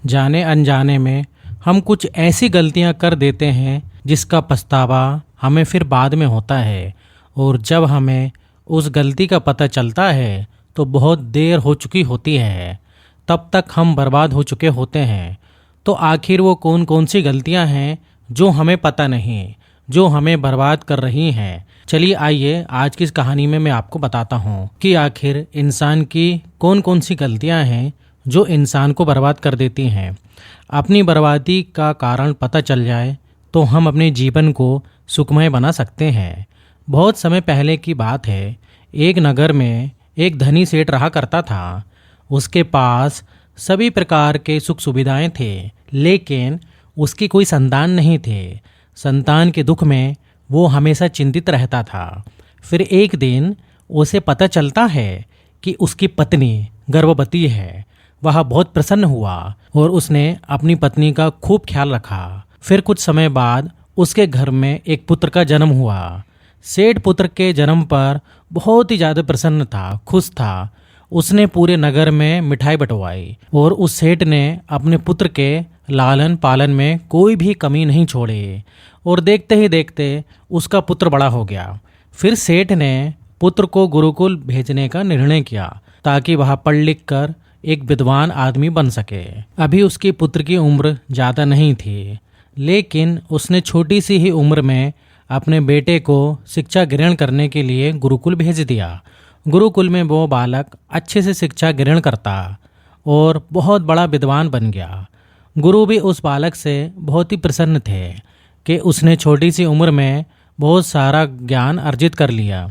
जाने अनजाने में हम कुछ ऐसी गलतियां कर देते हैं जिसका पछतावा हमें फिर बाद में होता है, और जब हमें उस गलती का पता चलता है तो बहुत देर हो चुकी होती है। तब तक हम बर्बाद हो चुके होते हैं। तो आखिर वो कौन कौन सी गलतियां हैं जो हमें पता नहीं, जो हमें बर्बाद कर रही हैं? चलिए आइए आज की इस कहानी में मैं आपको बताता हूँ कि आखिर इंसान की कौन कौन सी गलतियां हैं जो इंसान को बर्बाद कर देती हैं। अपनी बर्बादी का कारण पता चल जाए तो हम अपने जीवन को सुखमय बना सकते हैं। बहुत समय पहले की बात है। एक नगर में एक धनी सेठ रहा करता था। उसके पास सभी प्रकार के सुख सुविधाएं थे, लेकिन उसकी कोई संतान नहीं थे। संतान के दुख में वो हमेशा चिंतित रहता था। फिर एक दिन उसे पता चलता है कि उसकी पत्नी गर्भवती है। वह बहुत प्रसन्न हुआ और उसने अपनी पत्नी का खूब ख्याल रखा। फिर कुछ समय बाद उसके घर में एक पुत्र का जन्म हुआ। सेठ पुत्र के जन्म पर बहुत ही ज़्यादा प्रसन्न था, खुश था। उसने पूरे नगर में मिठाई बंटवाई और उस सेठ ने अपने पुत्र के लालन पालन में कोई भी कमी नहीं छोड़ी। और देखते ही देखते उसका पुत्र बड़ा हो गया। फिर सेठ ने पुत्र को गुरुकुल भेजने का निर्णय किया ताकि वह पढ़ लिख कर एक विद्वान आदमी बन सके। अभी उसके पुत्र की उम्र ज़्यादा नहीं थी, लेकिन उसने छोटी सी ही उम्र में अपने बेटे को शिक्षा ग्रहण करने के लिए गुरुकुल भेज दिया। गुरुकुल में वो बालक अच्छे से शिक्षा ग्रहण करता और बहुत बड़ा विद्वान बन गया। गुरु भी उस बालक से बहुत ही प्रसन्न थे कि उसने छोटी सी उम्र में बहुत सारा ज्ञान अर्जित कर लिया।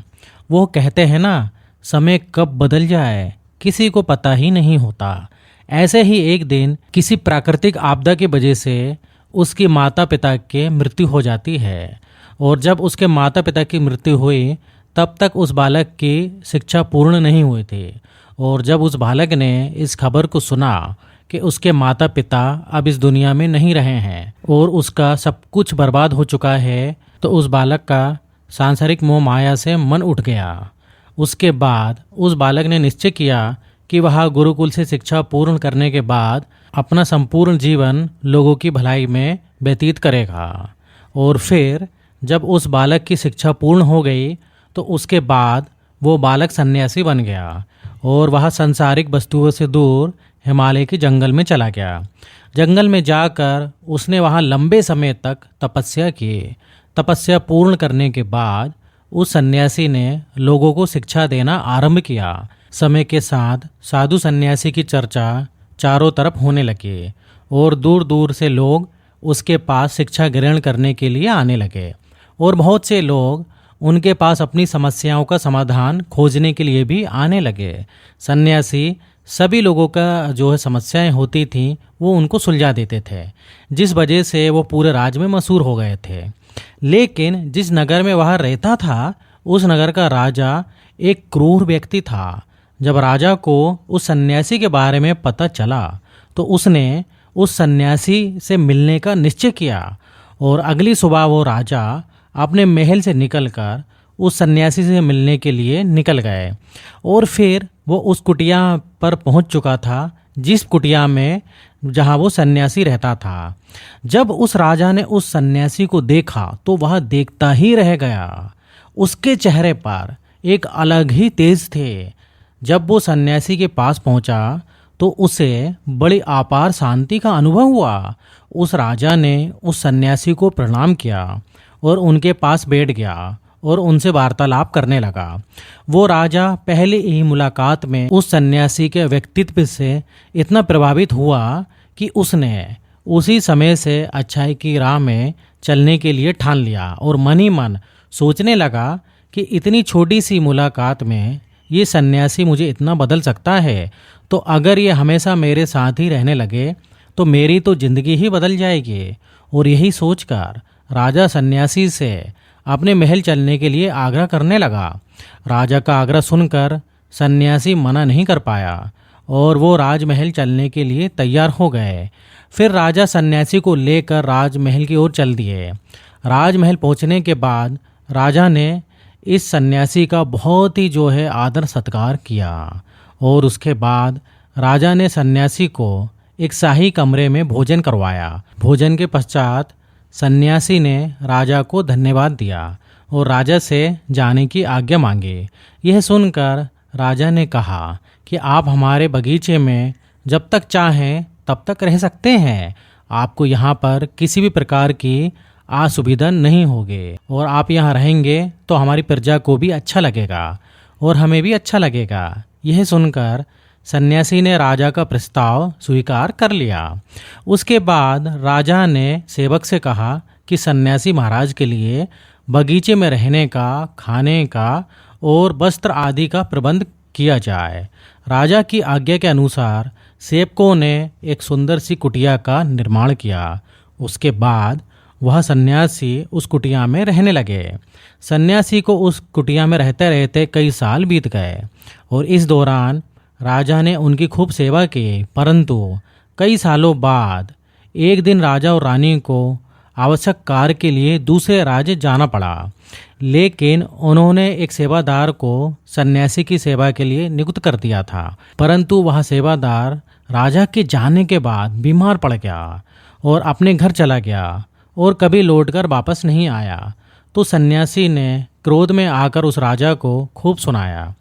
वो कहते हैं ना, समय कब बदल जाए किसी को पता ही नहीं होता। ऐसे ही एक दिन किसी प्राकृतिक आपदा की वजह से उसकी माता पिता की मृत्यु हो जाती है। और जब उसके माता पिता की मृत्यु हुई तब तक उस बालक की शिक्षा पूर्ण नहीं हुई थी। और जब उस बालक ने इस खबर को सुना कि उसके माता पिता अब इस दुनिया में नहीं रहे हैं और उसका सब कुछ बर्बाद हो चुका है, तो उस बालक का सांसारिक मोह माया से मन उठ गया। उसके बाद उस बालक ने निश्चय किया कि वह गुरुकुल से शिक्षा पूर्ण करने के बाद अपना संपूर्ण जीवन लोगों की भलाई में व्यतीत करेगा। और फिर जब उस बालक की शिक्षा पूर्ण हो गई तो उसके बाद वो बालक सन्यासी बन गया और वह सांसारिक वस्तुओं से दूर हिमालय के जंगल में चला गया। जंगल में जाकर उसने वहाँ लंबे समय तक तपस्या की। तपस्या पूर्ण करने के बाद उस सन्यासी ने लोगों को शिक्षा देना आरंभ किया। समय के साथ साधु सन्यासी की चर्चा चारों तरफ होने लगी और दूर दूर से लोग उसके पास शिक्षा ग्रहण करने के लिए आने लगे। और बहुत से लोग उनके पास अपनी समस्याओं का समाधान खोजने के लिए भी आने लगे। सन्यासी सभी लोगों का जो है समस्याएं होती थीं वो उनको सुलझा देते थे, जिस वजह से वो पूरे राज्य में मशहूर हो गए थे। लेकिन जिस नगर में वह रहता था उस नगर का राजा एक क्रूर व्यक्ति था। जब राजा को उस सन्यासी के बारे में पता चला तो उसने उस सन्यासी से मिलने का निश्चय किया। और अगली सुबह वो राजा अपने महल से निकलकर उस सन्यासी से मिलने के लिए निकल गए। और फिर वो उस कुटिया पर पहुंच चुका था जिस कुटिया में जहां वो सन्यासी रहता था। जब उस राजा ने उस सन्यासी को देखा तो वह देखता ही रह गया। उसके चेहरे पर एक अलग ही तेज थे। जब वो सन्यासी के पास पहुंचा तो उसे बड़ी अपार शांति का अनुभव हुआ। उस राजा ने उस सन्यासी को प्रणाम किया और उनके पास बैठ गया और उनसे वार्तालाप करने लगा। वो राजा पहली ही मुलाकात में उस सन्यासी के व्यक्तित्व से इतना प्रभावित हुआ कि उसने उसी समय से अच्छाई की राह में चलने के लिए ठान लिया और मन ही मन सोचने लगा कि इतनी छोटी सी मुलाकात में ये सन्यासी मुझे इतना बदल सकता है, तो अगर ये हमेशा मेरे साथ ही रहने लगे तो मेरी तो जिंदगी ही बदल जाएगी। और यही सोचकर राजा सन्यासी से अपने महल चलने के लिए आग्रह करने लगा। राजा का आग्रह सुनकर सन्यासी मना नहीं कर पाया और वो राजमहल चलने के लिए तैयार हो गए। फिर राजा सन्यासी को लेकर राजमहल की ओर चल दिए। राजमहल पहुंचने के बाद राजा ने इस सन्यासी का बहुत ही आदर सत्कार किया और उसके बाद राजा ने सन्यासी को एक शाही कमरे में भोजन करवाया। भोजन के पश्चात सन्यासी ने राजा को धन्यवाद दिया और राजा से जाने की आज्ञा मांगी। यह सुनकर राजा ने कहा कि आप हमारे बगीचे में जब तक चाहें तब तक रह सकते हैं। आपको यहाँ पर किसी भी प्रकार की असुविधा नहीं होगी और आप यहाँ रहेंगे तो हमारी प्रजा को भी अच्छा लगेगा और हमें भी अच्छा लगेगा। यह सुनकर सन्यासी ने राजा का प्रस्ताव स्वीकार कर लिया। उसके बाद राजा ने सेवक से कहा कि सन्यासी महाराज के लिए बगीचे में रहने का, खाने का और वस्त्र आदि का प्रबंध किया जाए। राजा की आज्ञा के अनुसार सेवकों ने एक सुंदर सी कुटिया का निर्माण किया। उसके बाद वह सन्यासी उस कुटिया में रहने लगे। सन्यासी को उस कुटिया में रहते रहते कई साल बीत गए और इस दौरान राजा ने उनकी खूब सेवा की। परंतु कई सालों बाद एक दिन राजा और रानी को आवश्यक कार्य के लिए दूसरे राज्य जाना पड़ा, लेकिन उन्होंने एक सेवादार को सन्यासी की सेवा के लिए नियुक्त कर दिया था। परंतु वह सेवादार राजा के जाने के बाद बीमार पड़ गया और अपने घर चला गया और कभी लौटकर वापस नहीं आया। तो सन्यासी ने क्रोध में आकर उस राजा को खूब सुनाया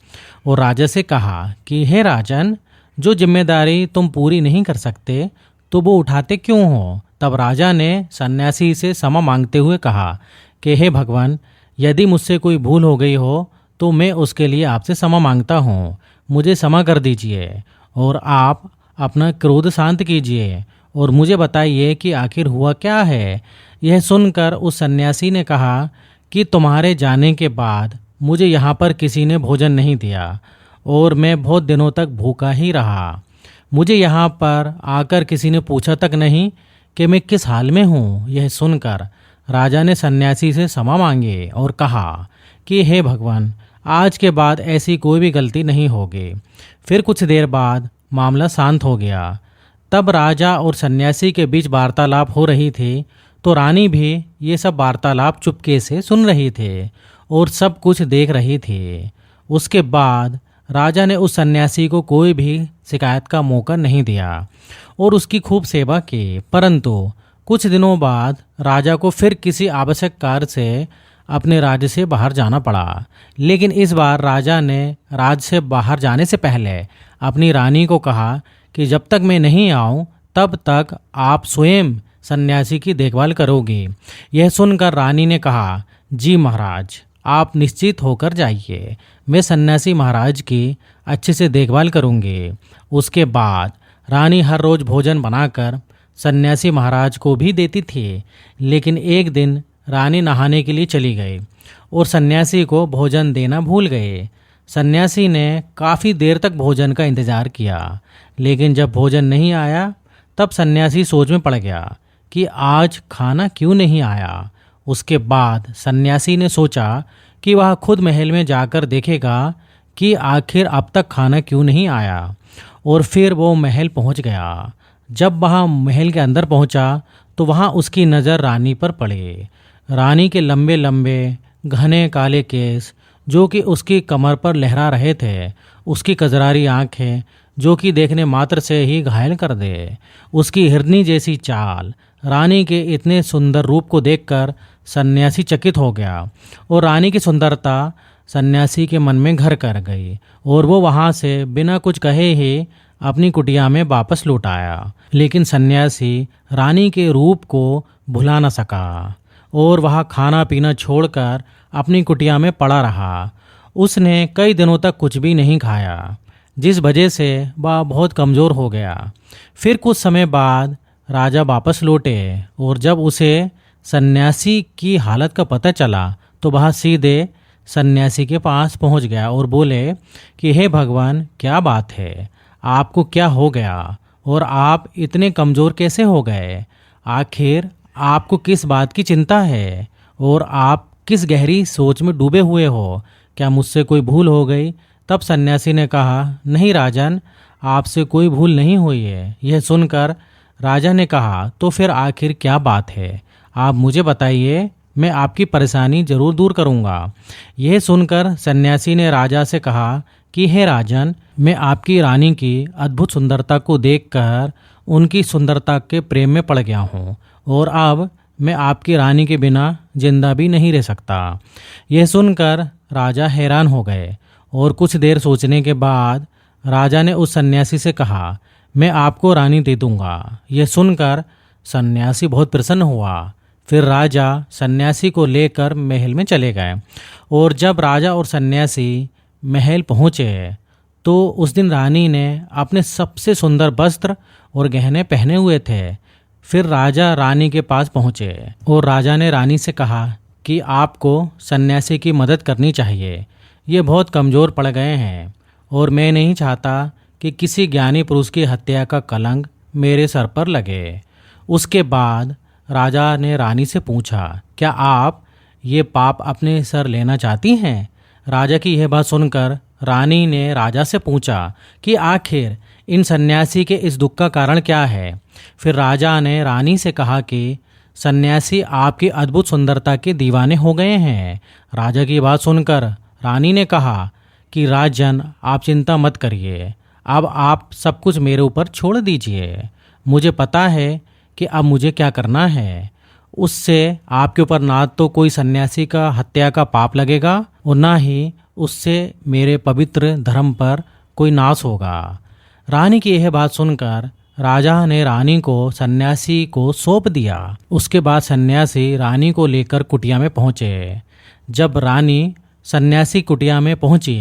और राजा से कहा कि हे राजन, जो जिम्मेदारी तुम पूरी नहीं कर सकते तो वो उठाते क्यों हो। तब राजा ने सन्यासी से क्षमा मांगते हुए कहा कि हे भगवान, यदि मुझसे कोई भूल हो गई हो तो मैं उसके लिए आपसे क्षमा मांगता हूँ। मुझे क्षमा कर दीजिए और आप अपना क्रोध शांत कीजिए और मुझे बताइए कि आखिर हुआ क्या है। यह सुनकर उस सन्यासी ने कहा कि तुम्हारे जाने के बाद मुझे यहाँ पर किसी ने भोजन नहीं दिया और मैं बहुत दिनों तक भूखा ही रहा। मुझे यहाँ पर आकर किसी ने पूछा तक नहीं कि मैं किस हाल में हूँ। यह सुनकर राजा ने सन्यासी से क्षमा मांगी और कहा कि हे भगवान, आज के बाद ऐसी कोई भी गलती नहीं होगी। फिर कुछ देर बाद मामला शांत हो गया। तब राजा और सन्यासी के बीच वार्तालाप हो रही थी, तो रानी भी ये सब वार्तालाप चुपके से सुन रही थी और सब कुछ देख रही थी। उसके बाद राजा ने उस सन्यासी को कोई भी शिकायत का मौका नहीं दिया और उसकी खूब सेवा की। परंतु कुछ दिनों बाद राजा को फिर किसी आवश्यक कार्य से अपने राज्य से बाहर जाना पड़ा। लेकिन इस बार राजा ने राज्य से बाहर जाने से पहले अपनी रानी को कहा कि जब तक मैं नहीं आऊँ तब तक आप स्वयं सन्यासी की देखभाल करोगी। यह सुनकर रानी ने कहा, जी महाराज, आप निश्चित होकर जाइए, मैं सन्यासी महाराज की अच्छे से देखभाल करूंगी। उसके बाद रानी हर रोज भोजन बनाकर सन्यासी महाराज को भी देती थी। लेकिन एक दिन रानी नहाने के लिए चली गई और सन्यासी को भोजन देना भूल गए। सन्यासी ने काफ़ी देर तक भोजन का इंतजार किया, लेकिन जब भोजन नहीं आया तब सन्यासी सोच में पड़ गया कि आज खाना क्यों नहीं आया। उसके बाद सन्यासी ने सोचा कि वह खुद महल में जाकर देखेगा कि आखिर अब तक खाना क्यों नहीं आया, और फिर वो महल पहुंच गया। जब वह महल के अंदर पहुंचा तो वहां उसकी नज़र रानी पर पड़ी। रानी के लंबे लंबे घने काले केस जो कि उसकी कमर पर लहरा रहे थे, उसकी कजरारी आंखें जो कि देखने मात्र से ही घायल कर दे, उसकी हिरनी जैसी चाल। रानी के इतने सुंदर रूप को देखकर सन्यासी चकित हो गया और रानी की सुंदरता सन्यासी के मन में घर कर गई और वो वहाँ से बिना कुछ कहे ही अपनी कुटिया में वापस लौट आया। लेकिन सन्यासी रानी के रूप को भुला न सका और वह खाना पीना छोड़कर अपनी कुटिया में पड़ा रहा। उसने कई दिनों तक कुछ भी नहीं खाया, जिस वजह से वह बहुत कमज़ोर हो गया। फिर कुछ समय बाद राजा वापस लौटे और जब उसे सन्यासी की हालत का पता चला तो वह सीधे सन्यासी के पास पहुंच गया और बोले कि हे भगवान, क्या बात है, आपको क्या हो गया और आप इतने कमज़ोर कैसे हो गए? आखिर आपको किस बात की चिंता है और आप किस गहरी सोच में डूबे हुए हो? क्या मुझसे कोई भूल हो गई? तब सन्यासी ने कहा, नहीं राजन, आपसे कोई भूल नहीं हुई है। यह सुनकर राजा ने कहा, तो फिर आखिर क्या बात है, आप मुझे बताइए, मैं आपकी परेशानी जरूर दूर करूंगा। यह सुनकर सन्यासी ने राजा से कहा कि हे राजन, मैं आपकी रानी की अद्भुत सुंदरता को देखकर उनकी सुंदरता के प्रेम में पड़ गया हूँ और अब मैं आपकी रानी के बिना जिंदा भी नहीं रह सकता। यह सुनकर राजा हैरान हो गए और कुछ देर सोचने के बाद राजा ने उस सन्यासी से कहा, मैं आपको रानी दे दूंगा। यह सुनकर सन्यासी बहुत प्रसन्न हुआ। फिर राजा सन्यासी को लेकर महल में चले गए और जब राजा और सन्यासी महल पहुँचे तो उस दिन रानी ने अपने सबसे सुंदर वस्त्र और गहने पहने हुए थे। फिर राजा रानी के पास पहुँचे और राजा ने रानी से कहा कि आपको सन्यासी की मदद करनी चाहिए। ये बहुत कमज़ोर पड़ गए हैं और मैं नहीं चाहता कि किसी ज्ञानी पुरुष की हत्या का कलंक मेरे सर पर लगे। उसके बाद राजा ने रानी से पूछा, क्या आप ये पाप अपने सर लेना चाहती हैं? राजा की यह बात सुनकर रानी ने राजा से पूछा कि आखिर इन सन्यासी के इस दुख का कारण क्या है। फिर राजा ने रानी से कहा कि सन्यासी आपकी अद्भुत सुंदरता के दीवाने हो गए हैं। राजा की बात सुनकर रानी ने कहा कि राजन, आप चिंता मत करिए, अब आप सब कुछ मेरे ऊपर छोड़ दीजिए। मुझे पता है कि अब मुझे क्या करना है। उससे आपके ऊपर ना तो कोई सन्यासी का हत्या का पाप लगेगा और ना ही उससे मेरे पवित्र धर्म पर कोई नाश होगा। रानी की यह बात सुनकर राजा ने रानी को सन्यासी को सौंप दिया। उसके बाद सन्यासी रानी को लेकर कुटिया में पहुँचे। जब रानी सन्यासी कुटिया में पहुँची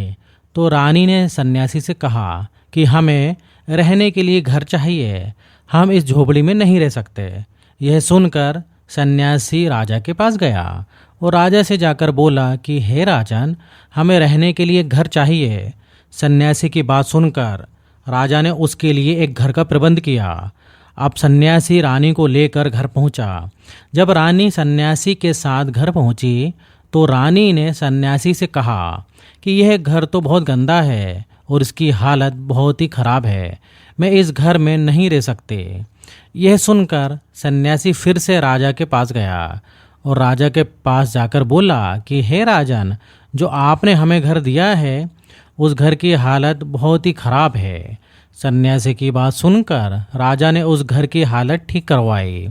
तो रानी ने सन्यासी से कहा कि हमें रहने के लिए घर चाहिए, हम इस झोपड़ी में नहीं रह सकते। यह सुनकर सन्यासी राजा के पास गया और राजा से जाकर बोला कि हे राजन, हमें रहने के लिए घर चाहिए। सन्यासी की बात सुनकर राजा ने उसके लिए एक घर का प्रबंध किया। अब सन्यासी रानी को लेकर घर पहुंचा। जब रानी सन्यासी के साथ घर पहुंची तो रानी ने सन्यासी से कहा कि यह घर तो बहुत गंदा है और इसकी हालत बहुत ही खराब है, मैं इस घर में नहीं रह सकते। यह सुनकर सन्यासी फिर से राजा के पास गया और राजा के पास जाकर बोला कि हे राजन, जो आपने हमें घर दिया है उस घर की हालत बहुत ही खराब है। सन्यासी की बात सुनकर राजा ने उस घर की हालत ठीक करवाई।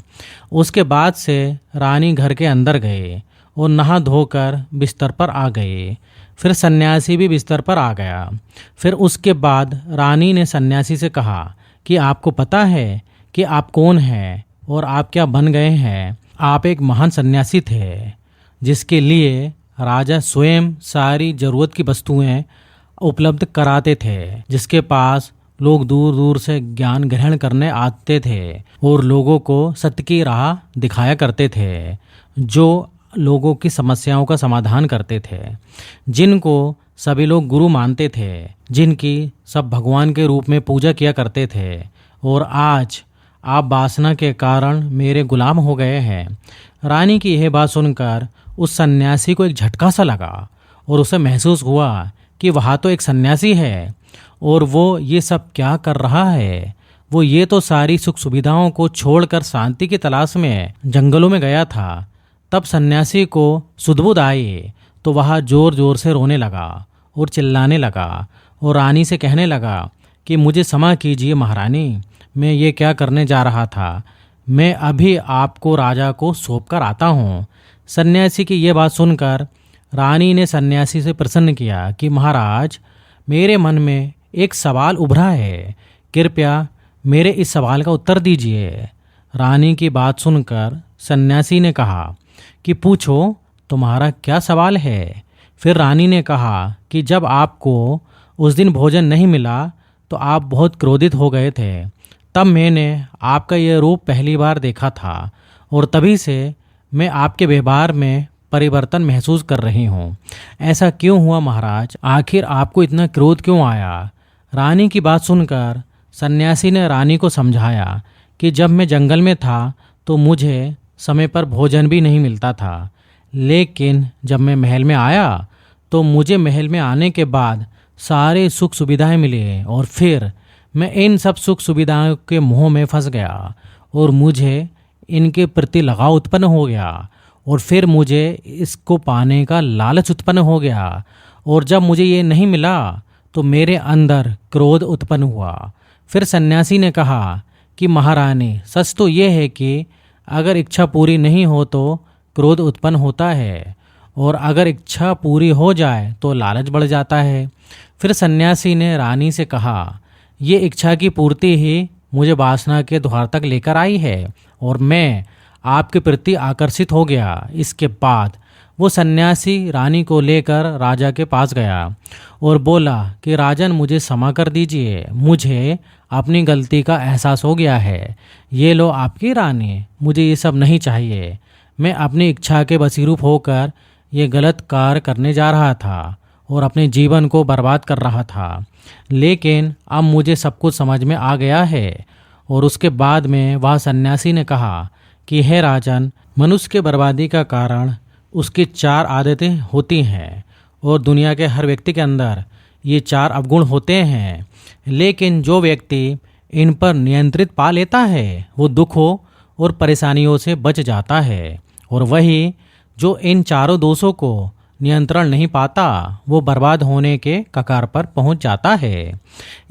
उसके बाद से रानी घर के अंदर गए और नहा धोकर बिस्तर पर आ गए। फिर सन्यासी भी बिस्तर पर आ गया। फिर उसके बाद रानी ने सन्यासी से कहा कि आपको पता है कि आप कौन हैं और आप क्या बन गए हैं। आप एक महान सन्यासी थे जिसके लिए राजा स्वयं सारी जरूरत की वस्तुएं उपलब्ध कराते थे, जिसके पास लोग दूर दूर से ज्ञान ग्रहण करने आते थे और लोगों को सत्य की राह दिखाया करते थे, जो लोगों की समस्याओं का समाधान करते थे, जिनको सभी लोग गुरु मानते थे, जिनकी सब भगवान के रूप में पूजा किया करते थे। और आज आप वासना के कारण मेरे गुलाम हो गए हैं। रानी की यह बात सुनकर उस सन्यासी को एक झटका सा लगा और उसे महसूस हुआ कि वहाँ तो एक सन्यासी है और वो ये सब क्या कर रहा है। वो ये तो सारी सुख सुविधाओं को छोड़कर शांति की तलाश में जंगलों में गया था। तब सन्यासी को सुधबुध आई तो वह जोर जोर से रोने लगा और चिल्लाने लगा और रानी से कहने लगा कि मुझे क्षमा कीजिए महारानी, मैं ये क्या करने जा रहा था। मैं अभी आपको राजा को सौंप कर आता हूँ। सन्यासी की ये बात सुनकर रानी ने सन्यासी से प्रसन्न किया कि महाराज, मेरे मन में एक सवाल उभरा है, कृपया मेरे इस सवाल का उत्तर दीजिए। रानी की बात सुनकर सन्यासी ने कहा कि पूछो, तुम्हारा क्या सवाल है। फिर रानी ने कहा कि जब आपको उस दिन भोजन नहीं मिला तो आप बहुत क्रोधित हो गए थे। तब मैंने आपका यह रूप पहली बार देखा था और तभी से मैं आपके व्यवहार में परिवर्तन महसूस कर रही हूँ। ऐसा क्यों हुआ महाराज? आखिर आपको इतना क्रोध क्यों आया? रानी की बात सुनकर सन्यासी ने रानी को समझाया कि जब मैं जंगल में था तो मुझे समय पर भोजन भी नहीं मिलता था, लेकिन जब मैं महल में आया तो मुझे महल में आने के बाद सारे सुख सुविधाएं मिली और फिर मैं इन सब सुख सुविधाओं के मोह में फंस गया और मुझे इनके प्रति लगाव उत्पन्न हो गया और फिर मुझे इसको पाने का लालच उत्पन्न हो गया और जब मुझे ये नहीं मिला तो मेरे अंदर क्रोध उत्पन्न हुआ। फिर सन्यासी ने कहा कि महारानी, सच तो ये है कि अगर इच्छा पूरी नहीं हो तो क्रोध उत्पन्न होता है, और अगर इच्छा पूरी हो जाए तो लालच बढ़ जाता है। फिर सन्यासी ने रानी से कहा, ये इच्छा की पूर्ति ही मुझे वासना के द्वार तक लेकर आई है और मैं आपके प्रति आकर्षित हो गया। इसके बाद वो सन्यासी रानी को लेकर राजा के पास गया और बोला कि राजन, मुझे क्षमा कर दीजिए, मुझे अपनी गलती का एहसास हो गया है। ये लो आपकी रानी, मुझे ये सब नहीं चाहिए। मैं अपनी इच्छा के बसीरूप होकर ये गलत कार्य करने जा रहा था और अपने जीवन को बर्बाद कर रहा था, लेकिन अब मुझे सब कुछ समझ में आ गया है। और उसके बाद में वह सन्यासी ने कहा कि हे राजन, मनुष्य के बर्बादी का कारण उसकी 4 आदतें होती हैं और दुनिया के हर व्यक्ति के अंदर ये 4 अवगुण होते हैं, लेकिन जो व्यक्ति इन पर नियंत्रित पा लेता है वो दुखों और परेशानियों से बच जाता है, और वही जो इन चारों दोषों को नियंत्रण नहीं पाता वो बर्बाद होने के कगार पर पहुंच जाता है।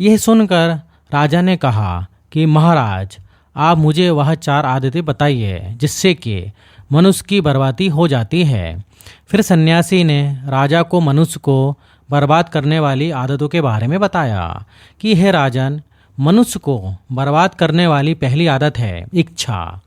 यह सुनकर राजा ने कहा कि महाराज, आप मुझे वह 4 आदतें बताइए जिससे कि मनुष्य की बर्बादी हो जाती है। फिर सन्यासी ने राजा को मनुष्य को बर्बाद करने वाली आदतों के बारे में बताया कि हे राजन, मनुष्य को बर्बाद करने वाली पहली आदत है इच्छा,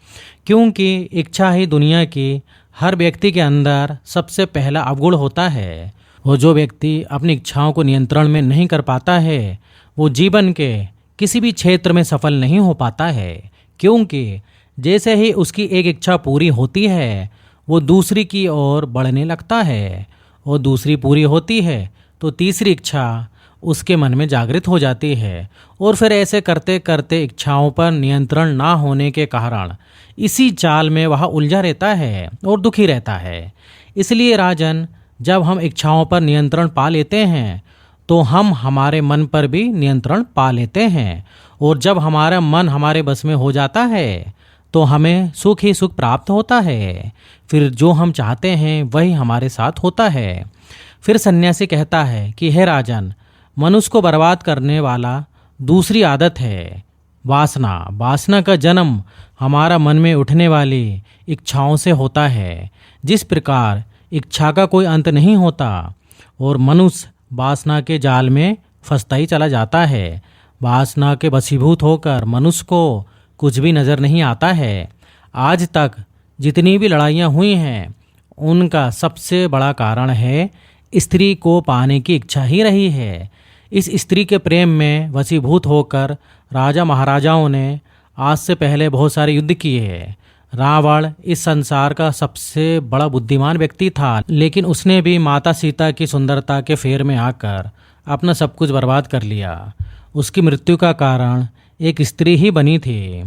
क्योंकि इच्छा ही दुनिया की हर व्यक्ति के अंदर सबसे पहला अवगुण होता है। और जो व्यक्ति अपनी इच्छाओं को नियंत्रण में नहीं कर पाता है वो जीवन के किसी भी क्षेत्र में सफल नहीं हो पाता है, क्योंकि जैसे ही उसकी एक इच्छा पूरी होती है वो दूसरी की ओर बढ़ने लगता है, और दूसरी पूरी होती है तो तीसरी इच्छा उसके मन में जागृत हो जाती है, और फिर ऐसे करते करते इच्छाओं पर नियंत्रण ना होने के कारण इसी चाल में वह उलझा रहता है और दुखी रहता है। इसलिए राजन, जब हम इच्छाओं पर नियंत्रण पा लेते हैं तो हम हमारे मन पर भी नियंत्रण पा लेते हैं, और जब हमारा मन हमारे बस में हो जाता है तो हमें सुख ही सुख प्राप्त होता है। फिर जो हम चाहते हैं वही हमारे साथ होता है। फिर सन्यासी कहता है कि हे राजन, मनुष्य को बर्बाद करने वाला दूसरी आदत है वासना। वासना का जन्म हमारा मन में उठने वाली इच्छाओं से होता है। जिस प्रकार इच्छा का कोई अंत नहीं होता और मनुष्य वासना के जाल में फंसता ही चला जाता है, वासना के वशीभूत होकर मनुष्य को कुछ भी नज़र नहीं आता है। आज तक जितनी भी लड़ाइयाँ हुई हैं उनका सबसे बड़ा कारण है स्त्री को पाने की इच्छा ही रही है। इस स्त्री के प्रेम में वशीभूत होकर राजा महाराजाओं ने आज से पहले बहुत सारे युद्ध किए हैं। रावण इस संसार का सबसे बड़ा बुद्धिमान व्यक्ति था, लेकिन उसने भी माता सीता की सुंदरता के फेर में आकर अपना सब कुछ बर्बाद कर लिया। उसकी मृत्यु का कारण एक स्त्री ही बनी थी।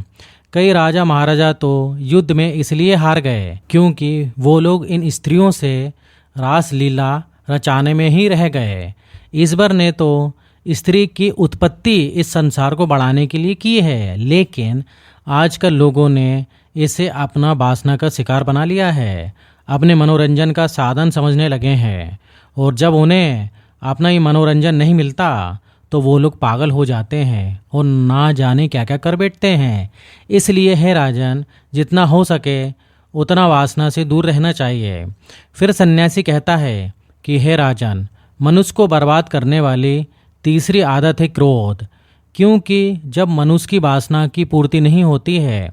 कई राजा महाराजा तो युद्ध में इसलिए हार गए क्योंकि वो लोग इन स्त्रियों से रास लीला रचाने में ही रह गए। ईश्वर ने तो स्त्री की उत्पत्ति इस संसार को बढ़ाने के लिए की है, लेकिन आजकल लोगों ने इसे अपना वासना का शिकार बना लिया है, अपने मनोरंजन का साधन समझने लगे हैं, और जब उन्हें अपना ये मनोरंजन नहीं मिलता तो वो लोग पागल हो जाते हैं और ना जाने क्या क्या कर बैठते हैं। इसलिए हे राजन, जितना हो सके उतना वासना से दूर रहना चाहिए। फिर सन्यासी कहता है कि हे राजन, मनुष्य को बर्बाद करने वाली तीसरी आदत है क्रोध, क्योंकि जब मनुष्य की वासना की पूर्ति नहीं होती है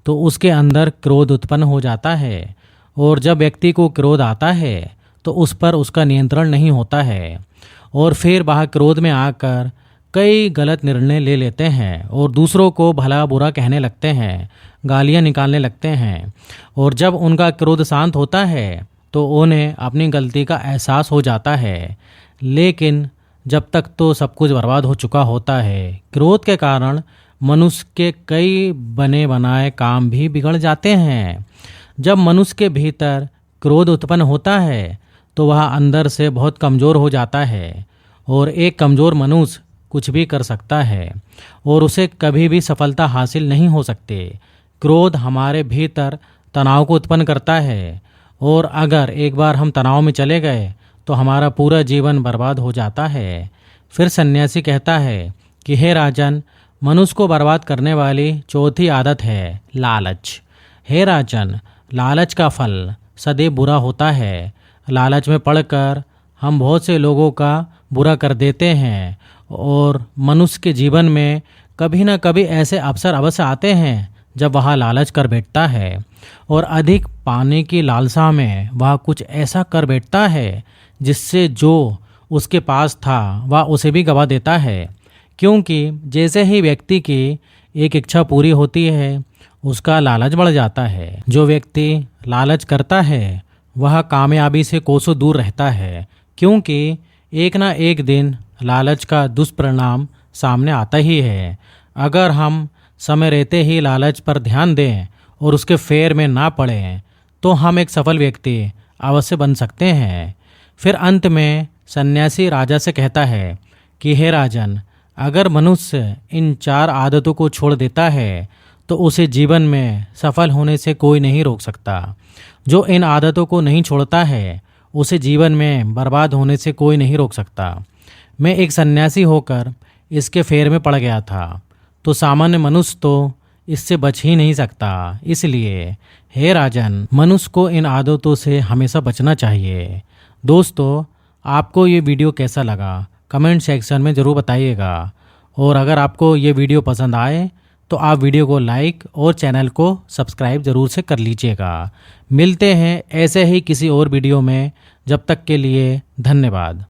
तो उसके अंदर क्रोध उत्पन्न हो जाता है, और जब व्यक्ति को क्रोध आता है तो उस पर उसका नियंत्रण नहीं होता है, और फिर वह क्रोध में आकर कई गलत निर्णय ले लेते हैं और दूसरों को भला बुरा कहने लगते हैं, गालियां निकालने लगते हैं। और जब उनका क्रोध शांत होता है तो उन्हें अपनी गलती का एहसास हो जाता है, लेकिन जब तक तो सब कुछ बर्बाद हो चुका होता है। क्रोध के कारण मनुष्य के कई बने बनाए काम भी बिगड़ जाते हैं। जब मनुष्य के भीतर क्रोध उत्पन्न होता है तो वह अंदर से बहुत कमज़ोर हो जाता है, और एक कमज़ोर मनुष्य कुछ भी कर सकता है और उसे कभी भी सफलता हासिल नहीं हो सकती। क्रोध हमारे भीतर तनाव को उत्पन्न करता है, और अगर एक बार हम तनाव में चले गए तो हमारा पूरा जीवन बर्बाद हो जाता है। फिर सन्यासी कहता है कि हे राजन, मनुष्य को बर्बाद करने वाली चौथी आदत है लालच। हे राजन, लालच का फल सदैव बुरा होता है। लालच में पड़कर हम बहुत से लोगों का बुरा कर देते हैं और मनुष्य के जीवन में कभी न कभी ऐसे अवसर अवश्य आते हैं जब वह लालच कर बैठता है और अधिक पाने की लालसा में वह कुछ ऐसा कर बैठता है जिससे जो उसके पास था वह उसे भी गवा देता है। क्योंकि जैसे ही व्यक्ति की एक इच्छा पूरी होती है उसका लालच बढ़ जाता है। जो व्यक्ति लालच करता है वह कामयाबी से कोसों दूर रहता है, क्योंकि एक ना एक दिन लालच का दुष्परिणाम सामने आता ही है। अगर हम समय रहते ही लालच पर ध्यान दें और उसके फेर में ना पड़ें तो हम एक सफल व्यक्ति अवश्य बन सकते हैं। फिर अंत में सन्यासी राजा से कहता है कि हे राजन, अगर मनुष्य इन 4 आदतों को छोड़ देता है तो उसे जीवन में सफल होने से कोई नहीं रोक सकता। जो इन आदतों को नहीं छोड़ता है उसे जीवन में बर्बाद होने से कोई नहीं रोक सकता। मैं एक सन्यासी होकर इसके फेर में पड़ गया था, तो सामान्य मनुष्य तो इससे बच ही नहीं सकता। इसलिए हे राजन, मनुष्य को इन आदतों से हमेशा बचना चाहिए। दोस्तों, आपको ये वीडियो कैसा लगा कमेंट सेक्शन में ज़रूर बताइएगा। और अगर आपको ये वीडियो पसंद आए तो आप वीडियो को लाइक और चैनल को सब्सक्राइब ज़रूर से कर लीजिएगा। मिलते हैं ऐसे ही किसी और वीडियो में। जब तक के लिए धन्यवाद।